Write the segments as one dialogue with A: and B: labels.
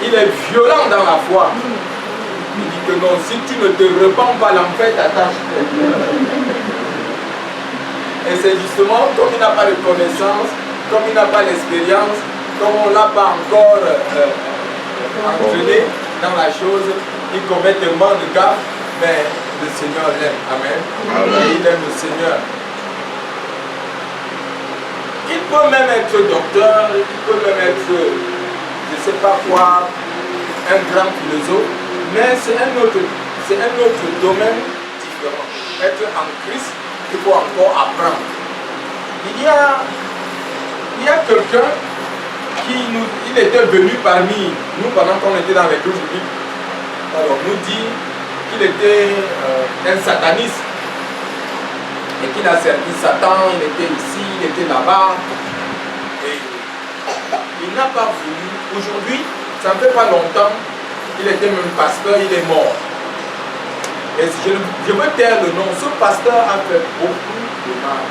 A: il est violent dans la foi. Il dit que non, si tu ne te repens pas, l'enfer t'attache. Et c'est justement comme il n'a pas de connaissance, comme il n'a pas l'expérience, comme on ne l'a pas encore entraîné dans la chose, il commet tellement de gaffes, mais le Seigneur l'aime. Amen. Et il aime le Seigneur. Il peut même être docteur, il peut même être, je ne sais pas quoi, un grand philosophe, mais c'est un autre domaine différent. Être en Christ, il faut encore apprendre. Il y a quelqu'un il était venu parmi nous pendant qu'on était dans les groupes bibliques. Alors, nous dit qu'il était un sataniste et qu'il a servi Satan, il était ici, il était là-bas. Et il n'a pas voulu. Aujourd'hui, ça ne fait pas longtemps, il était même pasteur, il est mort. Et je veux taire le nom. Ce pasteur a fait beaucoup de mal.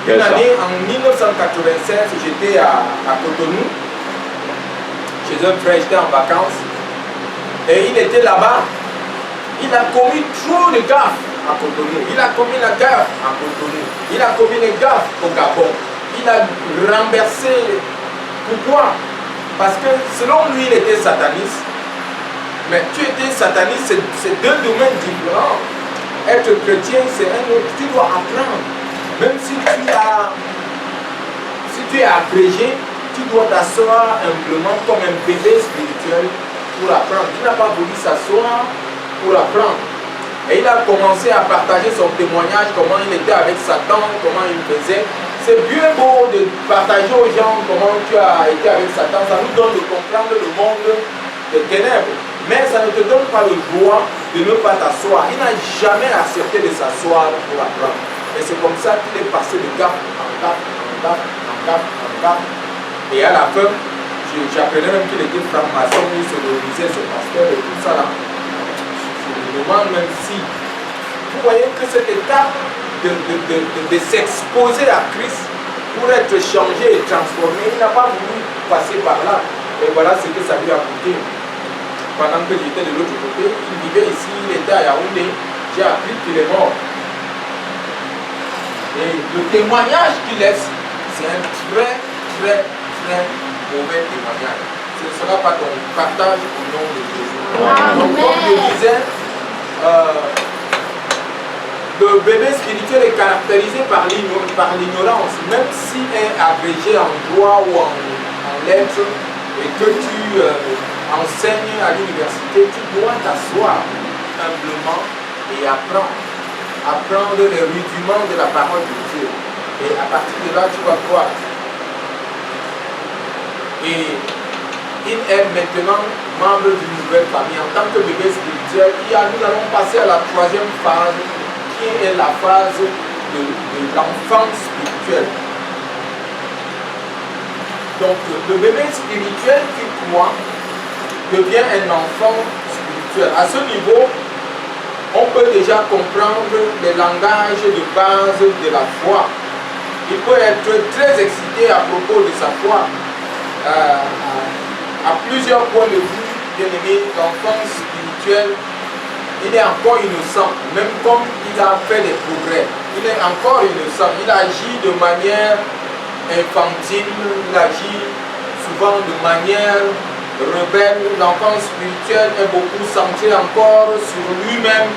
A: Une année, en 1996, j'étais à Cotonou, chez un frère, j'étais en vacances, et il était là-bas. Il a commis trop de gaffes à Cotonou. Il a commis la gaffe à Cotonou. Il a commis les gaffes au Gabon. Il a renversé. Pourquoi? Parce que selon lui, il était sataniste. Mais tu étais sataniste, c'est deux domaines différents. Être chrétien, c'est un autre. Tu dois apprendre. Même si tu es agrégé, tu dois t'asseoir humblement comme un bébé spirituel pour apprendre. Il n'a pas voulu s'asseoir pour apprendre. Et il a commencé à partager son témoignage, comment il était avec Satan, comment il faisait. C'est bien beau de partager aux gens comment tu as été avec Satan. Ça nous donne de comprendre le monde des ténèbres. Mais ça ne te donne pas le droit de ne pas t'asseoir. Il n'a jamais accepté de s'asseoir pour apprendre. Et c'est comme ça qu'il est passé de gaffe en gaffe, en gaffe, en gaffe, en gaffe. Et à la fin, j'apprenais même qu'il était franc-maçon, il se réalisait ce pasteur et tout ça là. Je me demande même si vous voyez que cette étape de s'exposer à Christ pour être changé et transformé, il n'a pas voulu passer par là. Et voilà ce que ça lui a coûté. Pendant que j'étais de l'autre côté, il vivait ici, il était à Yaoundé, j'ai appris qu'il est mort. Et le témoignage qu'il laisse, c'est un très, très, très mauvais témoignage. Ce ne sera pas ton partage au nom de Jésus. Donc, comme je disais, le bébé spirituel est caractérisé par l'ignorance. Même s'il est agrégé en droit ou en lettres et que tu enseignes à l'université, tu dois t'asseoir humblement et apprendre. Apprendre les rudiments de la parole de Dieu. Et à partir de là, tu vas croire. Et il est maintenant membre d'une nouvelle famille. En tant que bébé spirituel, nous allons passer à la troisième phase, qui est la phase de l'enfant spirituel. Donc, le bébé spirituel qui croit devient un enfant spirituel. À ce niveau, on peut déjà comprendre les langages de base de la foi. Il peut être très excité à propos de sa foi. À plusieurs points de vue, bien aimé, l'enfant spirituel, il est encore innocent, même comme il a fait des progrès. Il est encore innocent. Il agit de manière infantile, il agit souvent de manière rebelle. L'enfant spirituel est beaucoup centré encore sur lui-même,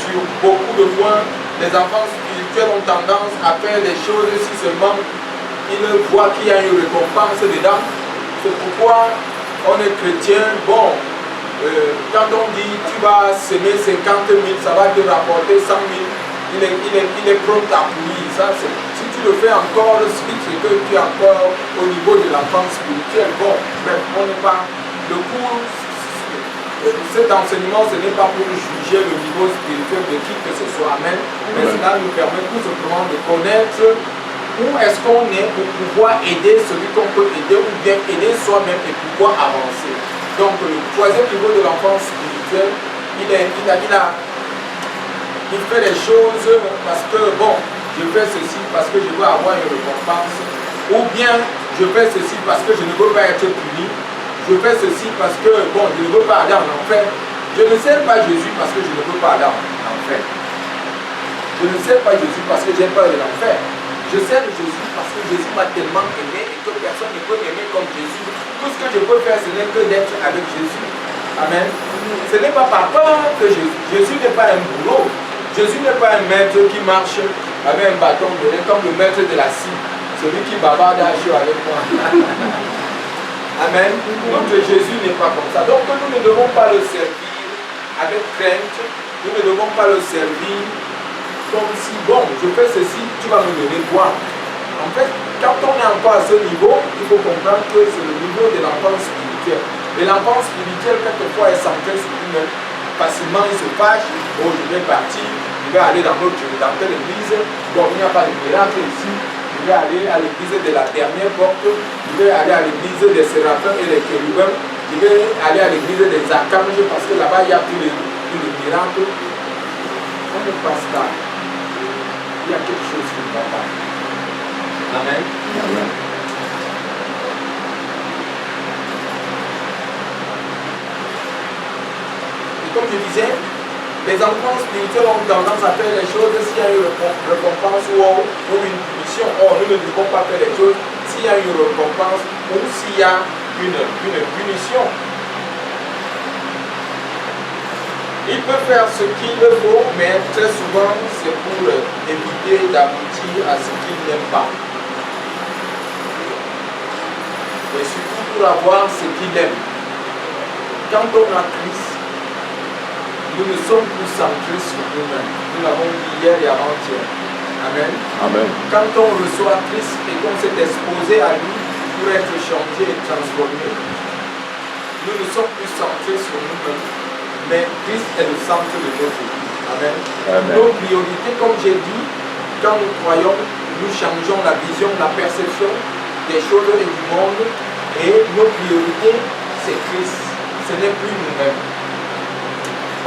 A: sur beaucoup de points. Les enfants spirituels ont tendance à faire des choses si seulement ils voient qu'il y a une récompense dedans. C'est pourquoi on est chrétien. Bon, quand on dit tu vas semer 50 000, ça va te rapporter 100 000, il est prompt à courir. Ça, si tu le fais encore, c'est que tu es encore au niveau de l'enfant spirituel. Bon, bref, on n'est pas. Le cours, cet enseignement, ce n'est pas pour juger le niveau spirituel de qui que ce soit. Amen. Mais cela nous permet tout simplement de connaître où est-ce qu'on est pour pouvoir aider celui qu'on peut aider ou bien aider soi-même et pouvoir avancer. Donc, le troisième niveau de l'enfant spirituel, il fait des choses parce que, bon, je fais ceci parce que je veux avoir une récompense. Ou bien, je fais ceci parce que je ne veux pas être puni, je fais ceci parce que, bon, je ne veux pas aller en enfer. Je ne sers pas Jésus parce que je ne veux pas aller en enfer. Je ne sers pas Jésus parce que j'ai peur de l'enfer. Je sers Jésus parce que Jésus m'a tellement aimé et que personne ne peut m'aimer comme Jésus. Tout ce que je peux faire, ce n'est que d'être avec Jésus. Amen. Ce n'est pas par peur que Jésus n'est pas un bourreau. Jésus n'est pas un maître qui marche avec un bâton donné comme le maître de la scie. Celui qui bavarde à chaud avec moi. Amen. Notre Jésus n'est pas comme ça. Donc nous ne devons pas le servir avec crainte. Nous ne devons pas le servir comme si, bon, je fais ceci, tu vas me donner quoi. En fait, quand on est encore à ce niveau, il faut comprendre que c'est le niveau de l'enfant spirituel. Et l'enfant spirituel, quelquefois, est centré sur lui-même. Facilement, il se fâche. Oh, je vais partir, je vais aller dans telle église. Bon, il n'y a pas de miracle ici. Je vais aller à l'église de la dernière porte. Je vais aller à l'église des séraphins et des chérubins. Je vais aller à l'église des archanges parce que là-bas, il y a tous les miracles. On ne passe pas. Il y a quelque chose qui ne va pas. Amen. Amen. Et comme je disais, les enfants spirituels ont tendance à faire les choses s'il y a une récompense ou une punition. Or, nous ne devons pas faire les choses s'il y a une récompense ou s'il y a une punition. Il peut faire ce qu'il faut, mais très souvent, c'est pour éviter d'aboutir à ce qu'il n'aime pas. Et surtout pour avoir ce qu'il aime. Quand on a Christ, nous ne sommes plus centrés sur nous-mêmes. Nous l'avons dit hier et avant-hier. Amen. Amen. Quand on reçoit Christ et qu'on s'est exposé à lui pour être changé et transformé, nous ne sommes plus centrés sur nous-mêmes. Mais Christ est le centre de notre vie. Amen. Amen. Nos priorités, comme j'ai dit, quand nous croyons, nous changeons la vision, la perception des choses et du monde. Et nos priorités, c'est Christ. Ce n'est plus nous-mêmes.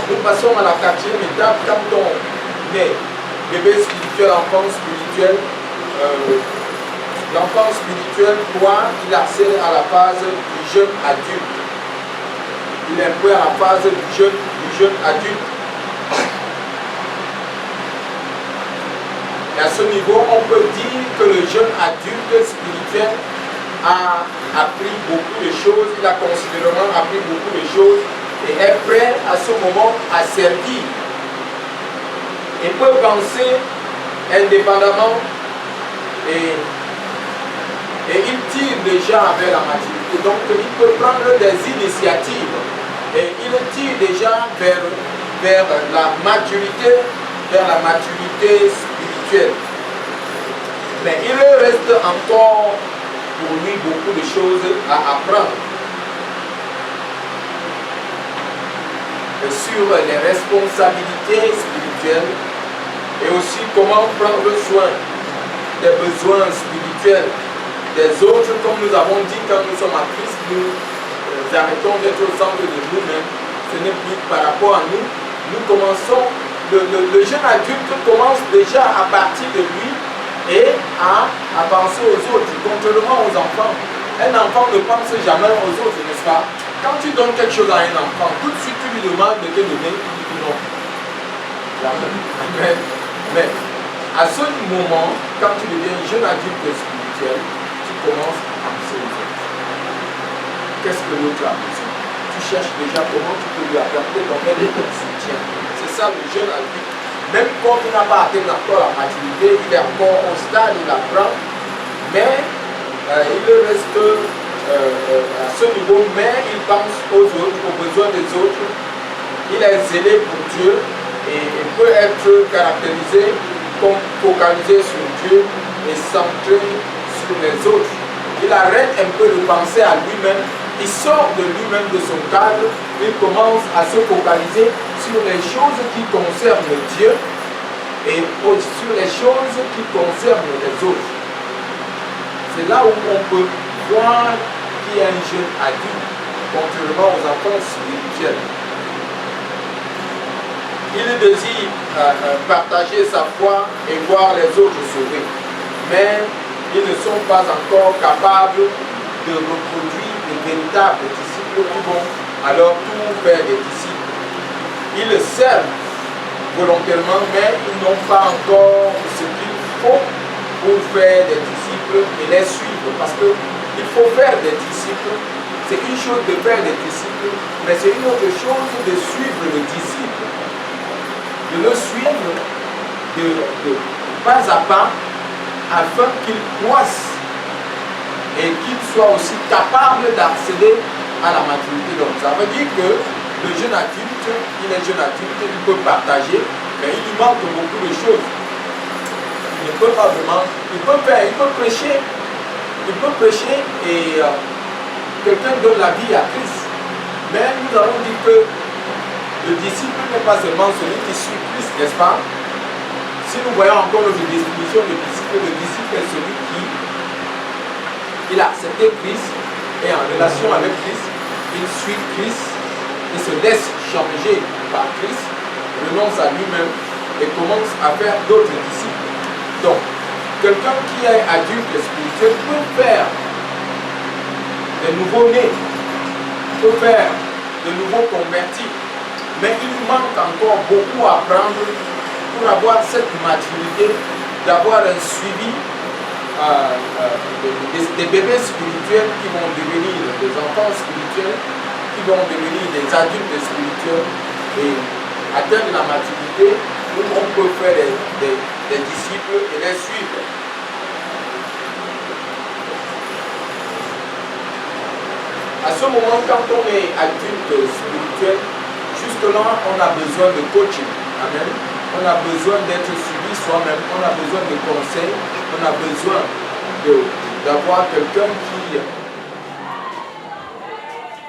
A: Nous passons à la 4e étape quand on est bébé spirituel, enfant spirituel. L'enfant spirituel, quoi, il accède à la phase du jeune adulte. Il est un peu à la phase du jeune adulte. Et à ce niveau, on peut dire que le jeune adulte spirituel a appris beaucoup de choses, il a considérablement appris beaucoup de choses et est prêt à ce moment à servir. Il peut penser indépendamment et il tire déjà vers la maturité. Donc il peut prendre des initiatives. Et il tire déjà vers la maturité spirituelle. Mais il reste encore pour lui beaucoup de choses à apprendre. Et sur les responsabilités spirituelles et aussi comment prendre soin des besoins spirituels des autres, comme nous avons dit quand nous sommes à Christ, nous arrêtons d'être au centre de nous-mêmes. Ce n'est plus par rapport à nous. Nous commençons, le jeune adulte commence déjà à partir de lui et à penser aux autres, contrairement aux enfants. Un enfant ne pense jamais aux autres, n'est-ce pas? Quand tu donnes quelque chose à un enfant, tout de suite tu lui demandes de te donner, il dit non. Mais à ce moment, quand tu deviens jeune adulte spirituel, tu commences à penser aux autres. Qu'est-ce que l'autre a besoin? Tu cherches déjà comment tu peux lui apporter ton aide et ton soutien. C'est ça le jeune adulte. Même quand il n'a pas atteint encore la maturité, il est encore au stade, il apprend, mais il reste à ce niveau, mais il pense aux autres, aux besoins des autres. Il est zélé pour Dieu et il peut être caractérisé comme focalisé sur Dieu et centré sur les autres. Il arrête un peu de penser à lui-même. Il sort de lui-même, de son cadre, il commence à se focaliser sur les choses qui concernent Dieu et sur les choses qui concernent les autres. C'est là où on peut voir qui est un jeune adulte, contrairement aux enfants spirituels. Il désire partager sa foi et voir les autres sauvés. Mais ils ne sont pas encore capables de reproduire les véritables disciples qui vont alors tout faire des disciples. Ils le servent volontairement, mais ils n'ont pas encore ce qu'il faut pour faire des disciples et les suivre. Parce qu'il faut faire des disciples. C'est une chose de faire des disciples, mais c'est une autre chose de suivre le disciple. De le suivre de pas à pas, afin qu'il croisse et qu'il soit aussi capable d'accéder à la maturité d'homme. Ça veut dire que le jeune adulte, il est jeune adulte, il peut partager, mais il lui manque beaucoup de choses. Il ne peut pas vraiment, il peut prêcher et quelqu'un donne la vie à Christ. Mais nous allons dire que le disciple n'est pas seulement celui qui suit Christ, n'est-ce pas? Si nous voyons encore notre définition de disciple est celui qui il a accepté Christ et en relation avec Christ, il suit Christ, il se laisse changer par Christ, renonce à lui-même et commence à faire d'autres disciples. Donc, quelqu'un qui est adulte spirituel peut faire des nouveaux-nés, peut faire de nouveaux convertis, mais il manque encore beaucoup à apprendre pour avoir cette maturité, d'avoir un suivi des bébés spirituels qui vont devenir des enfants spirituels, qui vont devenir des adultes spirituels et atteindre la maturité où on peut faire des disciples et les suivre. À ce moment, quand on est adulte spirituel, jusque-là, on a besoin de coaching. Amen. On a besoin d'être suivi soi-même, on a besoin de conseils, on a besoin d'avoir quelqu'un qui...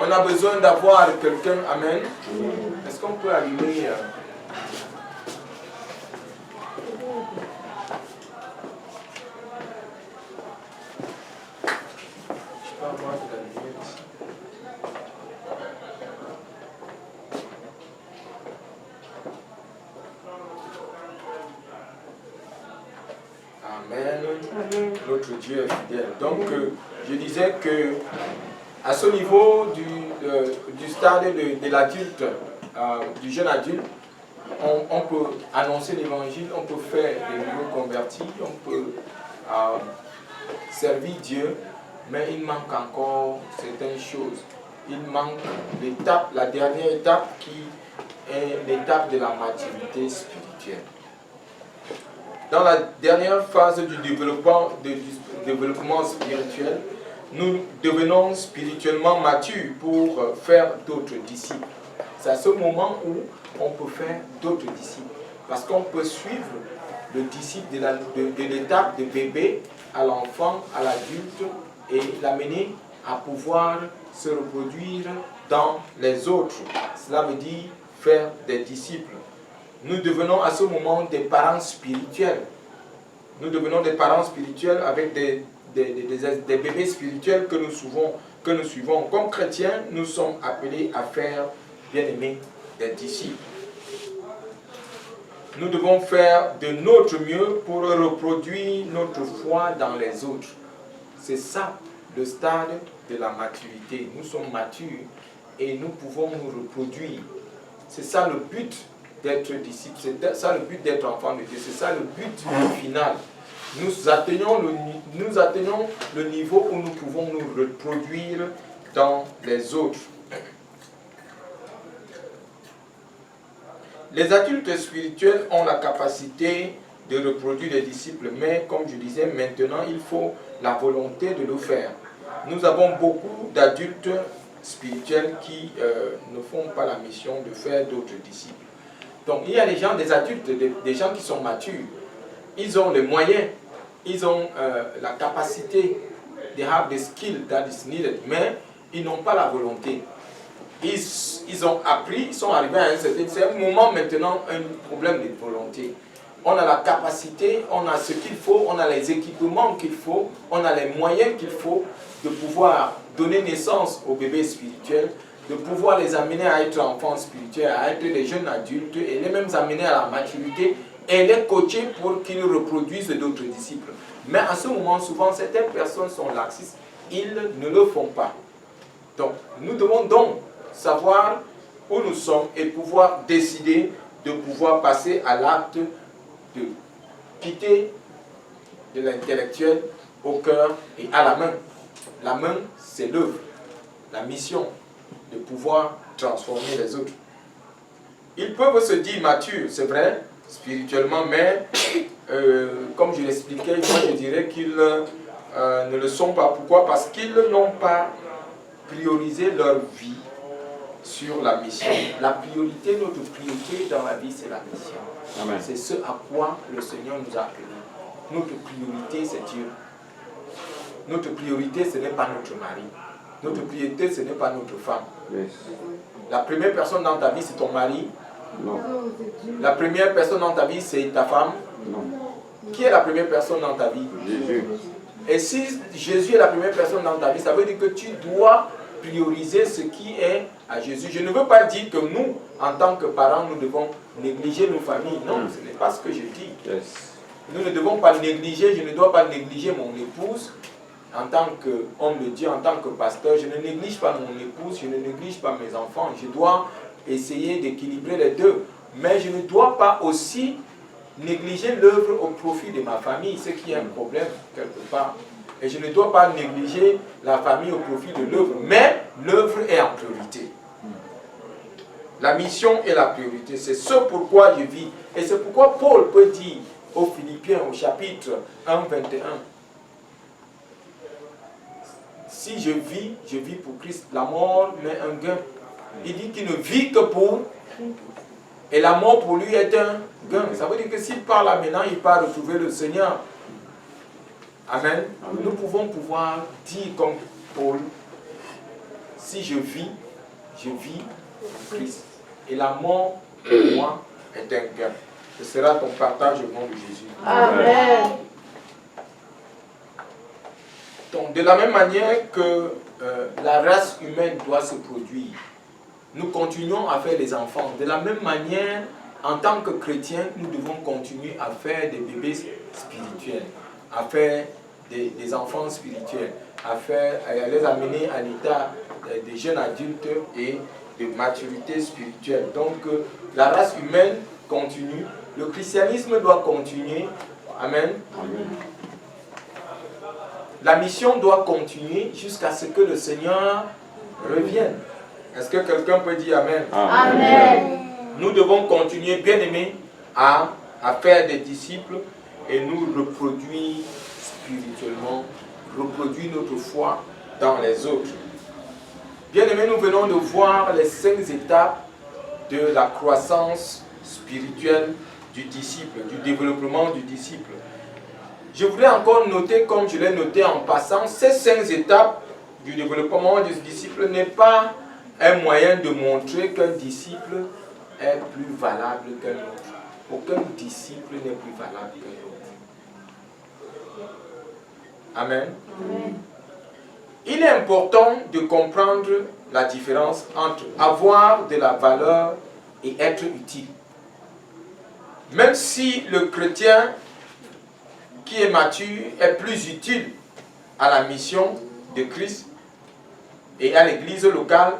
A: On a besoin d'avoir quelqu'un, amen. Est-ce qu'on peut allumer... Je peux avoir de la lumière ici. Amen. Notre Dieu est fidèle. Donc, je disais que à ce niveau du stade de l'adulte, du jeune adulte, on peut annoncer l'évangile, on peut faire des nouveaux convertis, on peut servir Dieu, mais il manque encore certaines choses. Il manque l'étape, la dernière étape qui est l'étape de la maturité spirituelle. Dans la dernière phase du développement spirituel, nous devenons spirituellement matures pour faire d'autres disciples. C'est à ce moment où on peut faire d'autres disciples. Parce qu'on peut suivre le disciple de l'étape de bébé à l'enfant, à l'adulte, et l'amener à pouvoir se reproduire dans les autres. Cela veut dire faire des disciples. Nous devenons à ce moment des parents spirituels. Nous devenons des parents spirituels avec des bébés spirituels que nous suivons. Comme chrétiens, nous sommes appelés à faire, bien aimés, des disciples. Nous devons faire de notre mieux pour reproduire notre foi dans les autres. C'est ça le stade de la maturité. Nous sommes matures et nous pouvons nous reproduire. C'est ça le but d'être disciple, c'est ça le but d'être enfant de Dieu, c'est ça le but final. Nous atteignons le niveau où nous pouvons nous reproduire dans les autres. Les adultes spirituels ont la capacité de reproduire les disciples, mais comme je disais, maintenant il faut la volonté de le faire. Nous avons beaucoup d'adultes spirituels qui ne font pas la mission de faire d'autres disciples. Donc il y a des gens, des adultes, des gens qui sont matures. Ils ont les moyens, ils ont la capacité, they have the skill that is needed, mais ils n'ont pas la volonté. Ils ont appris, ils sont arrivés à un moment maintenant, un problème de volonté. On a la capacité, on a ce qu'il faut, on a les équipements qu'il faut, on a les moyens qu'il faut de pouvoir donner naissance aux bébés spirituels, de pouvoir les amener à être enfants spirituels, à être des jeunes adultes et les mêmes amener à la maturité et les coacher pour qu'ils reproduisent d'autres disciples. Mais à ce moment, souvent, certaines personnes sont laxistes, ils ne le font pas. Donc, nous devons donc savoir où nous sommes et pouvoir décider de pouvoir passer à l'acte de quitter de l'intellectuel au cœur et à la main. La main, c'est l'œuvre, la mission de pouvoir transformer les autres. Ils peuvent se dire matures, c'est vrai, spirituellement, mais comme je l'expliquais, moi je dirais qu'ils ne le sont pas. Pourquoi? Parce qu'ils n'ont pas priorisé leur vie sur la mission. La priorité, notre priorité dans la vie, c'est la mission. C'est ce à quoi le Seigneur nous a appelés. Notre priorité, c'est Dieu. Notre priorité, ce n'est pas notre mari. Notre priorité, ce n'est pas notre femme. Yes. La première personne dans ta vie, c'est ton mari. Non. La première personne dans ta vie, c'est ta femme. Non. Qui est la première personne dans ta vie? Jésus. Et si Jésus est la première personne dans ta vie, ça veut dire que tu dois prioriser ce qui est à Jésus. Je ne veux pas dire que nous, en tant que parents, nous devons négliger nos familles. Non, ce n'est pas ce que je dis. Yes. Nous ne devons pas négliger, je ne dois pas négliger mon épouse. En tant qu'homme de Dieu, en tant que pasteur, je ne néglige pas mon épouse, je ne néglige pas mes enfants. Je dois essayer d'équilibrer les deux. Mais je ne dois pas aussi négliger l'œuvre au profit de ma famille, ce qui est un problème quelque part. Et je ne dois pas négliger la famille au profit de l'œuvre, mais l'œuvre est en priorité. La mission est la priorité. C'est ce pourquoi je vis. Et c'est pourquoi Paul peut dire aux Philippiens, au chapitre 1, 21, si je vis pour Christ. La mort n'est un gain. Il dit qu'il ne vit que pour... Et la mort pour lui est un gain. Ça veut dire que s'il part là maintenant, il part retrouver le Seigneur. Amen. Amen. Nous pouvons pouvoir dire comme Paul, si je vis pour Christ. Et la mort pour moi est un gain. Ce sera ton partage au nom de Jésus. Amen. Donc, de la même manière que la race humaine doit se produire, nous continuons à faire des enfants. De la même manière, en tant que chrétiens, nous devons continuer à faire des bébés spirituels, à faire des enfants spirituels, à les amener à l'état des jeunes adultes et de maturité spirituelle. Donc, la race humaine continue, le christianisme doit continuer. Amen. Amen. La mission doit continuer jusqu'à ce que le Seigneur revienne. Est-ce que quelqu'un peut dire Amen? Amen. Nous devons continuer, bien-aimés, à faire des disciples et nous reproduire spirituellement, reproduire notre foi dans les autres. Bien-aimés, nous venons de voir les 5 étapes de la croissance spirituelle du disciple, du développement du disciple. Je voudrais encore noter, comme je l'ai noté en passant, ces 5 étapes du développement du disciple n'est pas un moyen de montrer qu'un disciple est plus valable qu'un autre. Aucun disciple n'est plus valable qu'un autre. Amen. Amen. Il est important de comprendre la différence entre avoir de la valeur et être utile. Même si le chrétien qui est mature est plus utile à la mission de Christ et à l'église locale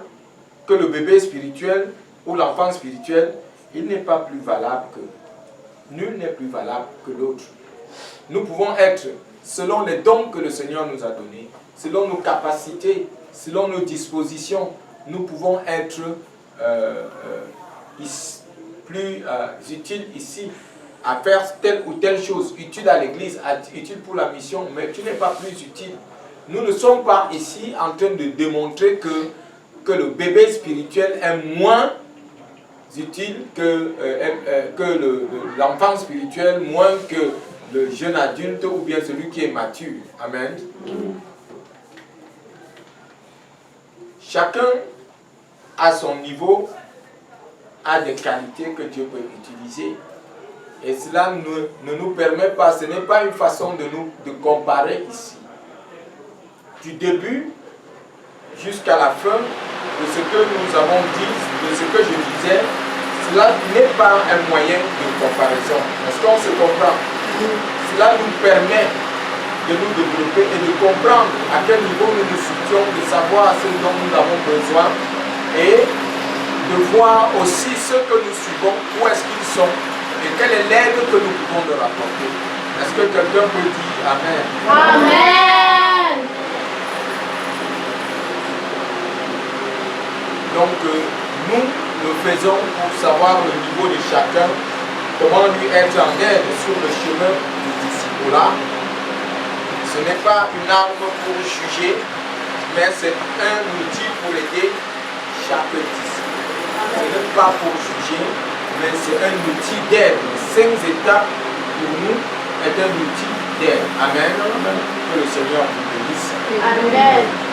A: que le bébé spirituel ou l'enfant spirituel, il n'est pas plus valable que... Nul n'est plus valable que l'autre. Nous pouvons être, selon les dons que le Seigneur nous a donnés, selon nos capacités, selon nos dispositions, nous pouvons être plus utiles ici à faire telle ou telle chose, utile à l'église, utile pour la mission, mais tu n'es pas plus utile. Nous ne sommes pas ici en train de démontrer que le bébé spirituel est moins utile que l'enfant spirituel, moins que le jeune adulte ou bien celui qui est mature. Amen. Chacun à son niveau a des qualités que Dieu peut utiliser. Et cela ne nous permet pas, ce n'est pas une façon de comparer ici. Du début jusqu'à la fin de ce que nous avons dit, de ce que je disais, cela n'est pas un moyen de comparaison. Est-ce qu'on se comprend? Cela nous permet de nous développer et de comprendre à quel niveau nous nous situons, de savoir ce dont nous avons besoin et de voir aussi ceux que nous suivons, où est-ce qu'ils sont et quelle est l'aide que nous pouvons leur apporter. Est-ce que quelqu'un peut dire Amen?
B: Amen.
A: Donc nous le faisons pour savoir le niveau de chacun, comment lui être en aide sur le chemin du disciple-là. Ce n'est pas une arme pour juger, mais c'est un outil pour aider chaque disciple. Ce n'est pas pour juger, mais c'est un outil d'aide. 5 étapes pour nous est un outil d'aide. Amen. Que le Seigneur vous bénisse.
B: Amen.